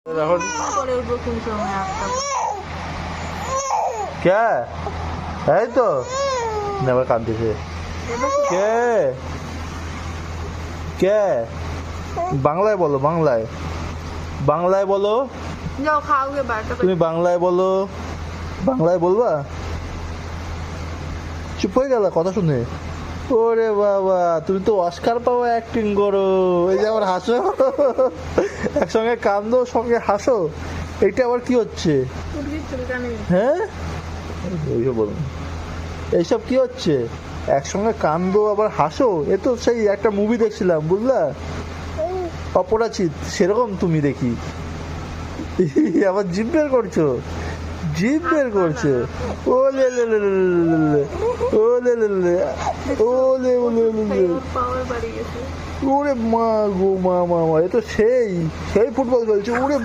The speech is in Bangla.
এখন করে উঠবো কোন সময় আটটা কে এই তো নেবার কাঁদতেছে কে কে বাংলায় বলো বাংলায় বাংলায় বলো যাও খাওগে বারটা তুমি বাংলায় বলো বাংলায় বলবা চুপ হয়ে গেল কথা শুনে ওরে বাবা তুমি তো অস্কার পাওয়া অ্যাক্টিং করো এই যে আবার হাসো একসঙ্গে কান্দো সঙ্গে হাসো এটা আবার কি হচ্ছে মুরগির চুলকানি হ্যাঁ এইসব বলুন এইসব কি হচ্ছে একসঙ্গে কান্দো আবার হাসো এ তো সেই একটা মুভি দেখছিলাম বুঝলা অপরাজিত সেরকম তুমি দেখি আবার জিভ বের করছো জিভ বের করছে ও লে লে লে লে লে লে, ও লে লে লে ও লে ও লে লে লে। পাওয়ার বাড়ি গেছে ওরে মা গো মা মা মা এ তো সেই সেই ফুটবল খেলছে ওরে